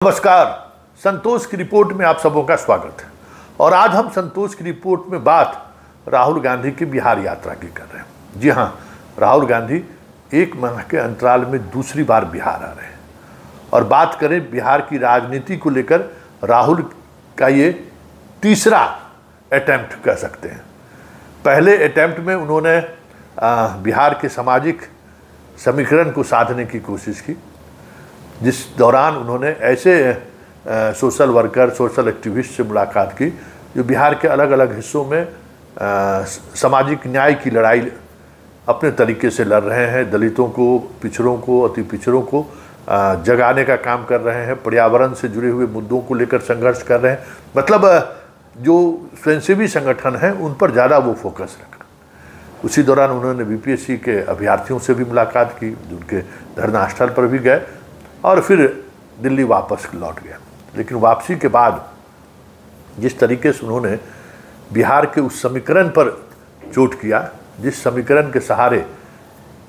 नमस्कार। संतोष की रिपोर्ट में आप सबों का स्वागत है। और आज हम संतोष की रिपोर्ट में बात राहुल गांधी की बिहार यात्रा की कर रहे हैं। जी हाँ, राहुल गांधी एक माह के अंतराल में दूसरी बार बिहार आ रहे हैं। और बात करें बिहार की राजनीति को लेकर, राहुल का ये तीसरा अटेम्प्ट कह सकते हैं। पहले अटेम्प्ट में उन्होंने बिहार के सामाजिक समीकरण को साधने की कोशिश की, जिस दौरान उन्होंने ऐसे सोशल वर्कर, सोशल एक्टिविस्ट से मुलाकात की जो बिहार के अलग अलग हिस्सों में सामाजिक न्याय की लड़ाई अपने तरीके से लड़ रहे हैं। दलितों को, पिछड़ों को, अति पिछड़ों को जगाने का काम कर रहे हैं। पर्यावरण से जुड़े हुए मुद्दों को लेकर संघर्ष कर रहे हैं। मतलब जो स्वयंसेवी संगठन हैं उन पर ज़्यादा वो फोकस रखा। उसी दौरान उन्होंने बीपीएससी के अभ्यर्थियों से भी मुलाकात की, उनके धरना स्थल पर भी गए और फिर दिल्ली वापस लौट गया। लेकिन वापसी के बाद जिस तरीके से उन्होंने बिहार के उस समीकरण पर चोट किया, जिस समीकरण के सहारे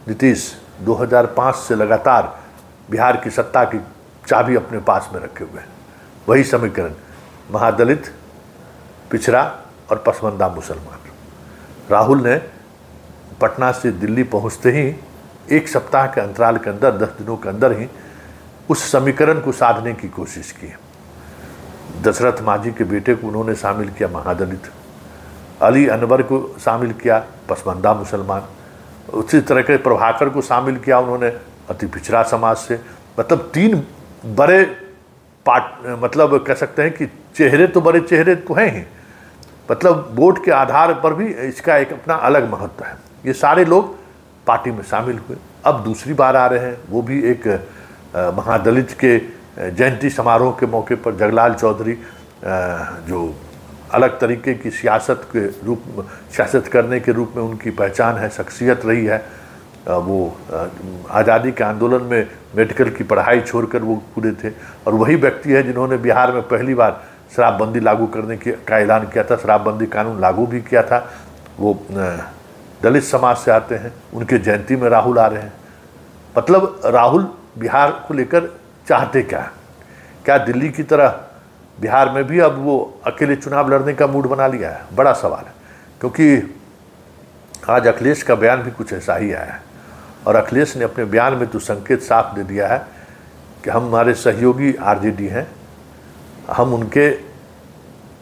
नीतीश 2005 से लगातार बिहार की सत्ता की चाबी अपने पास में रखे हुए हैं, वही समीकरण महादलित, पिछड़ा और पसमानदा मुसलमान। राहुल ने पटना से दिल्ली पहुंचते ही एक सप्ताह के अंतराल के अंदर, 10 दिनों के अंदर ही उस समीकरण को साधने की कोशिश की। दशरथ मांझी के बेटे को उन्होंने शामिल किया महादलित, अली अनवर को शामिल किया पसमानदा मुसलमान, उसी तरह के प्रभाकर को शामिल किया उन्होंने अति पिछड़ा समाज से। मतलब 3 बड़े मतलब कह सकते हैं कि चेहरे तो बड़े चेहरे तो हैं ही, मतलब वोट के आधार पर भी इसका एक अपना अलग महत्व है। ये सारे लोग पार्टी में शामिल हुए। अब दूसरी बार आ रहे हैं, वो भी एक महादलित के जयंती समारोह के मौके पर। जगलाल चौधरी जो अलग तरीके की सियासत करने के रूप में उनकी पहचान है, शख्सियत रही है। वो आज़ादी के आंदोलन में मेडिकल की पढ़ाई छोड़कर वो कूदे थे। और वही व्यक्ति है जिन्होंने बिहार में पहली बार शराबबंदी लागू करने का ऐलान किया था, शराबबंदी कानून लागू भी किया था। वो दलित समाज से आते हैं, उनके जयंती में राहुल आ रहे हैं। मतलब राहुल बिहार को लेकर चाहते क्या? क्या दिल्ली की तरह बिहार में भी अब वो अकेले चुनाव लड़ने का मूड बना लिया है? बड़ा सवाल है। क्योंकि आज अखिलेश का बयान भी कुछ ऐसा ही आया है। और अखिलेश ने अपने बयान में तो संकेत साफ दे दिया है कि हम हमारे सहयोगी आरजेडी हैं, हम उनके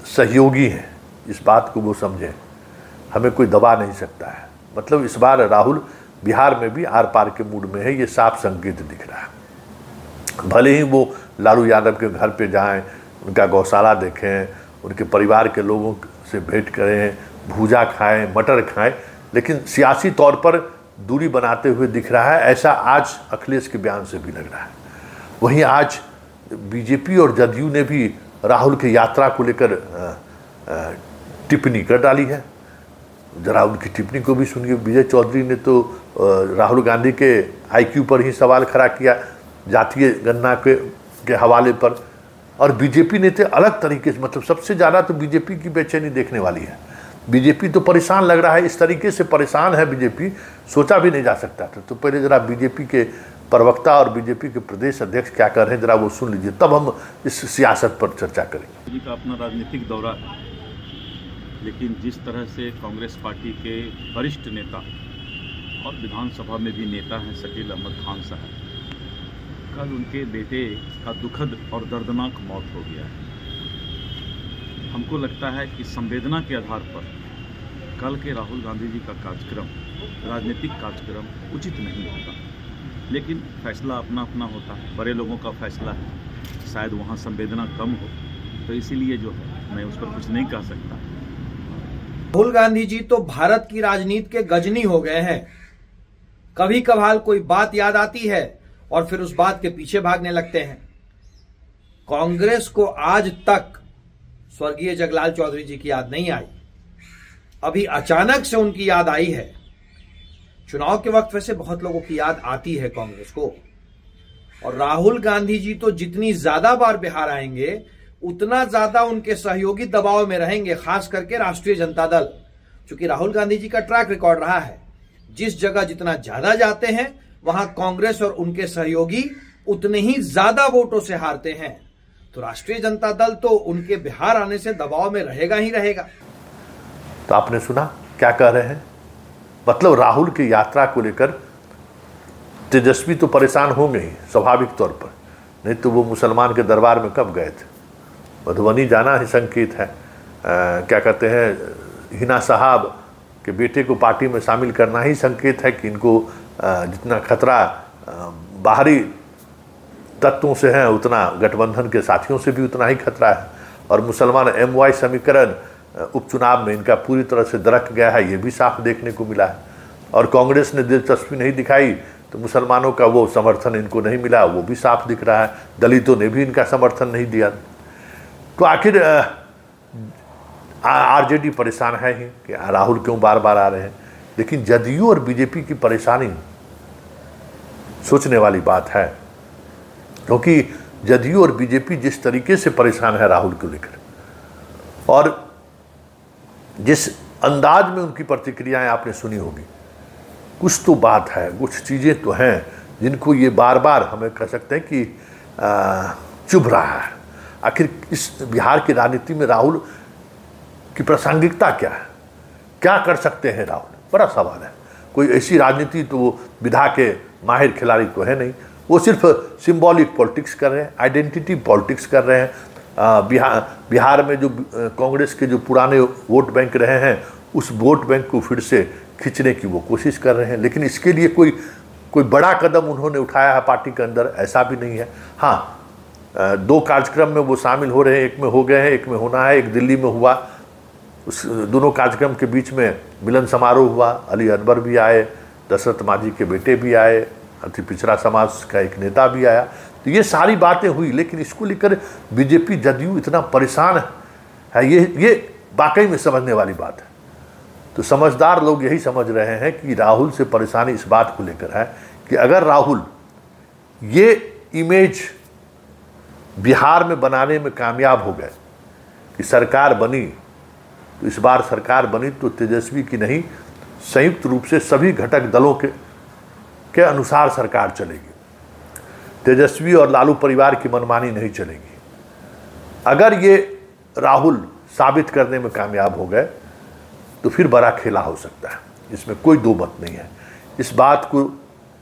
सहयोगी हैं। इस बात को वो समझें, हमें कोई दबा नहीं सकता है। मतलब इस बार राहुल बिहार में भी आर पार के मूड में है, ये साफ संकेत दिख रहा है। भले ही वो लालू यादव के घर पे जाएं, उनका गौशाला देखें, उनके परिवार के लोगों से भेंट करें, भूजा खाएं, मटर खाएं, लेकिन सियासी तौर पर दूरी बनाते हुए दिख रहा है। ऐसा आज अखिलेश के बयान से भी लग रहा है। वहीं आज बीजेपी और जदयू ने भी राहुल की यात्रा को लेकर टिप्पणी कर डाली है। जरा उनकी टिप्पणी को भी सुनिए। विजय चौधरी ने तो राहुल गांधी के आईक्यू पर ही सवाल खड़ा किया, जातीय गणना के हवाले पर। और बीजेपी ने तो अलग तरीके से, मतलब सबसे ज़्यादा तो बीजेपी की बेचैनी देखने वाली है। बीजेपी तो परेशान लग रहा है, इस तरीके से परेशान है बीजेपी, सोचा भी नहीं जा सकता था। तो पहले ज़रा बीजेपी के प्रवक्ता और बीजेपी के प्रदेश अध्यक्ष क्या कर रहे हैं, जरा वो सुन लीजिए, तब हम इस सियासत पर चर्चा करेंगे। जी का अपना राजनीतिक दौरा है, लेकिन जिस तरह से कांग्रेस पार्टी के वरिष्ठ नेता और विधानसभा में भी नेता हैं शकील अहमद खान साहब, कल उनके बेटे का दुखद और दर्दनाक मौत हो गया है। हमको लगता है कि संवेदना के आधार पर कल के राहुल गांधी जी का कार्यक्रम, राजनीतिक कार्यक्रम उचित नहीं होगा। लेकिन फैसला अपना अपना होता है, बड़े लोगों का फैसला है, शायद वहाँ संवेदना कम हो, तो इसीलिए जो है मैं उस पर कुछ नहीं कह सकता। राहुल गांधी जी तो भारत की राजनीति के गजनी हो गए हैं। कभी कभार कोई बात याद आती है और फिर उस बात के पीछे भागने लगते हैं। कांग्रेस को आज तक स्वर्गीय जगलाल चौधरी जी की याद नहीं आई, अभी अचानक से उनकी याद आई है। चुनाव के वक्त वैसे बहुत लोगों की याद आती है कांग्रेस को। और राहुल गांधी जी तो जितनी ज्यादा बार बिहार आएंगे उतना ज्यादा उनके सहयोगी दबाव में रहेंगे, खास करके राष्ट्रीय जनता दल। क्योंकि राहुल गांधी जी का ट्रैक रिकॉर्ड रहा है, जिस जगह जितना ज्यादा जाते हैं वहां कांग्रेस और उनके सहयोगी उतने ही ज्यादा वोटों से हारते हैं। तो राष्ट्रीय जनता दल तो उनके बिहार आने से दबाव में रहेगा ही रहेगा। तो आपने सुना क्या कह रहे हैं, मतलब राहुल की यात्रा को लेकर तेजस्वी तो परेशान होंगे ही स्वाभाविक तौर पर, नहीं तो वो मुसलमान के दरबार में कब गए थे। मधुबनी जाना ही संकेत है, क्या कहते हैं, हिना साहब के बेटे को पार्टी में शामिल करना ही संकेत है कि इनको जितना खतरा बाहरी तत्वों से है उतना गठबंधन के साथियों से भी उतना ही खतरा है। और मुसलमान MY समीकरण उपचुनाव में इनका पूरी तरह से दरक गया है, ये भी साफ देखने को मिला है। और कांग्रेस ने दिलचस्पी नहीं दिखाई तो मुसलमानों का वो समर्थन इनको नहीं मिला, वो भी साफ दिख रहा है। दलितों ने भी इनका समर्थन नहीं दिया। तो आखिर RJD परेशान है ही कि राहुल क्यों बार बार आ रहे हैं। लेकिन जदयू और बीजेपी की परेशानी सोचने वाली बात है, क्योंकि जदयू और बीजेपी जिस तरीके से परेशान है राहुल को लेकर और जिस अंदाज में उनकी प्रतिक्रियाएं आपने सुनी होगी, कुछ तो बात है, कुछ चीज़ें तो हैं जिनको ये बार बार हमें कह सकते हैं कि चुभ रहा है। आखिर इस बिहार की राजनीति में राहुल की प्रासंगिकता क्या है, क्या कर सकते हैं राहुल, बड़ा सवाल है। कोई ऐसी राजनीति तो वो विधा के माहिर खिलाड़ी तो है नहीं, वो सिर्फ सिंबॉलिक पॉलिटिक्स कर रहे हैं, आइडेंटिटी पॉलिटिक्स कर रहे हैं। बिहार में जो कांग्रेस के जो पुराने वोट बैंक रहे हैं उस वोट बैंक को फिर से खींचने की वो कोशिश कर रहे हैं। लेकिन इसके लिए कोई बड़ा कदम उन्होंने उठाया है पार्टी के अंदर, ऐसा भी नहीं है। हाँ, 2 कार्यक्रम में वो शामिल हो रहे हैं, एक में हो गए हैं, एक में होना है। एक दिल्ली में हुआ, उस दोनों कार्यक्रम के बीच में मिलन समारोह हुआ, अली अनवर भी आए, दशरथ मांझी के बेटे भी आए, अति पिछड़ा समाज का एक नेता भी आया। तो ये सारी बातें हुई, लेकिन इसको लेकर बीजेपी जदयू इतना परेशान है, ये वाकई में समझने वाली बात है। तो समझदार लोग यही समझ रहे हैं कि राहुल से परेशानी इस बात को लेकर है कि अगर राहुल ये इमेज बिहार में बनाने में कामयाब हो गए कि सरकार बनी, तो इस बार सरकार बनी तो तेजस्वी की नहीं, संयुक्त रूप से सभी घटक दलों के अनुसार सरकार चलेगी। तेजस्वी और लालू परिवार की मनमानी नहीं चलेगी। अगर ये राहुल साबित करने में कामयाब हो गए तो फिर बड़ा खेला हो सकता है, इसमें कोई दो मत नहीं है। इस बात को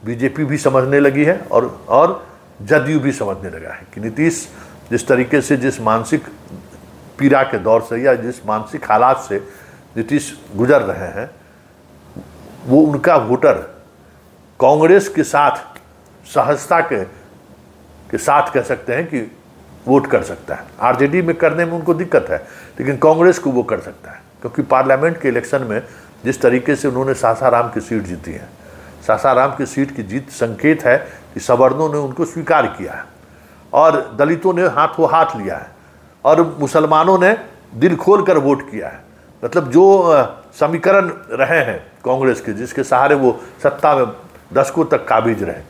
बीजेपी भी समझने लगी है और जदयू भी समझने लगा है कि नीतीश जिस तरीके से, जिस मानसिक पीड़ा के दौर से या जिस मानसिक हालात से नीतीश गुजर रहे हैं, वो उनका वोटर कांग्रेस के साथ सहजता के साथ कह सकते हैं कि वोट कर सकता है। आरजेडी में करने में उनको दिक्कत है, लेकिन कांग्रेस को वो कर सकता है, क्योंकि पार्लियामेंट के इलेक्शन में जिस तरीके से उन्होंने सासाराम की सीट जीती है, सासाराम की सीट की जीत संकेत है कि सवर्णों ने उनको स्वीकार किया है और दलितों ने हाथों हाथ लिया है और मुसलमानों ने दिल खोल कर वोट किया है। मतलब जो समीकरण रहे हैं कांग्रेस के, जिसके सहारे वो सत्ता में दशकों तक काबिज रहे,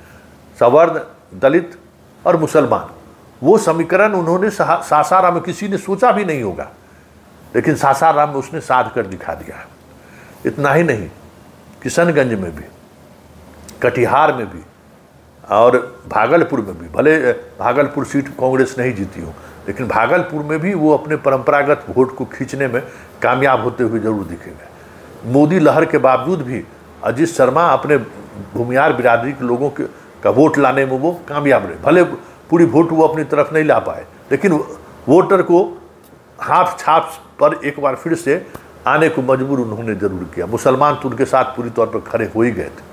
सवर्ण, दलित और मुसलमान, वो समीकरण उन्होंने सासाराम में, किसी ने सोचा भी नहीं होगा, लेकिन सासाराम में उसने साध कर दिखा दिया है। इतना ही नहीं, किशनगंज में भी, कटिहार में भी और भागलपुर में भी, भले भागलपुर सीट कांग्रेस नहीं जीती हो, लेकिन भागलपुर में भी वो अपने परंपरागत वोट को खींचने में कामयाब होते हुए जरूर दिखेंगे। मोदी लहर के बावजूद भी अजीत शर्मा अपने भूमियार बिरादरी के लोगों का वोट लाने में वो कामयाब रहे। भले पूरी वोट वो अपनी तरफ नहीं ला पाए, लेकिन वोटर को हाथ छाप पर एक बार फिर से आने को मजबूर उन्होंने जरूर किया। मुसलमान तो उनके साथ पूरी तौर पर खड़े हो ही गए थे।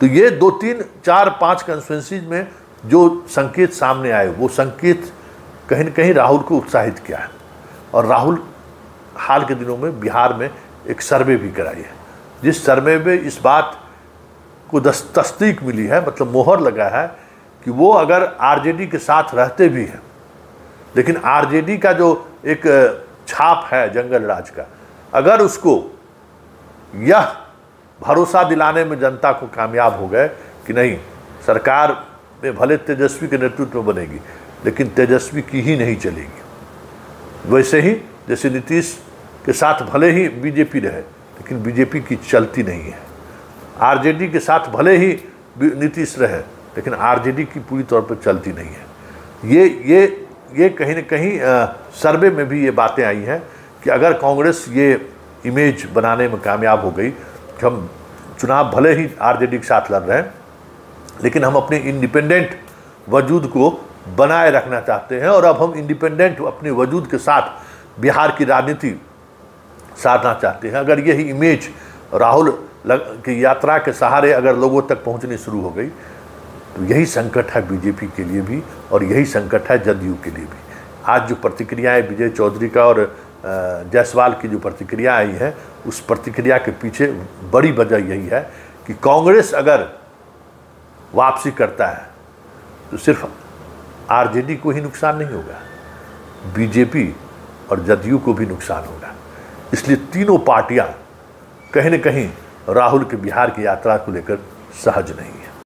तो ये 2, 3, 4, 5 कंस्टिट्यूंसीज में जो संकेत सामने आए, वो संकेत कहीं न कहीं राहुल को उत्साहित किया है। और राहुल हाल के दिनों में बिहार में एक सर्वे भी कराई है, जिस सर्वे में इस बात को तस्दीक मिली है, मतलब मोहर लगा है कि वो अगर आरजेडी के साथ रहते भी हैं, लेकिन आरजेडी का जो एक छाप है जंगल राज का, अगर उसको यह भरोसा दिलाने में जनता को कामयाब हो गए कि नहीं, सरकार में भले तेजस्वी के नेतृत्व में बनेगी, लेकिन तेजस्वी की ही नहीं चलेगी। वैसे ही जैसे नीतीश के साथ भले ही बीजेपी रहे, लेकिन बीजेपी की चलती नहीं है। आरजेडी के साथ भले ही नीतीश रहे, लेकिन आरजेडी की पूरी तौर पर चलती नहीं है। ये ये कहीं न कहीं सर्वे में भी ये बातें आई हैं कि अगर कांग्रेस ये इमेज बनाने में कामयाब हो गई कि हम चुनाव भले ही आरजेडी के साथ लड़ रहे हैं, लेकिन हम अपने इंडिपेंडेंट वजूद को बनाए रखना चाहते हैं और अब हम इंडिपेंडेंट अपने वजूद के साथ बिहार की राजनीति साधना चाहते हैं। अगर यही इमेज राहुल की यात्रा के सहारे अगर लोगों तक पहुंचनी शुरू हो गई तो यही संकट है बीजेपी के लिए भी और यही संकट है जदयू के लिए भी। आज जो प्रतिक्रियाएं विजय चौधरी का और जायसवाल की जो प्रतिक्रिया आई है, उस प्रतिक्रिया के पीछे बड़ी वजह यही है कि कांग्रेस अगर वापसी करता है तो सिर्फ आरजेडी को ही नुकसान नहीं होगा, बीजेपी और जदयू को भी नुकसान होगा। इसलिए तीनों पार्टियां कहीं न कहीं राहुल के बिहार की यात्रा को लेकर सहज नहीं है।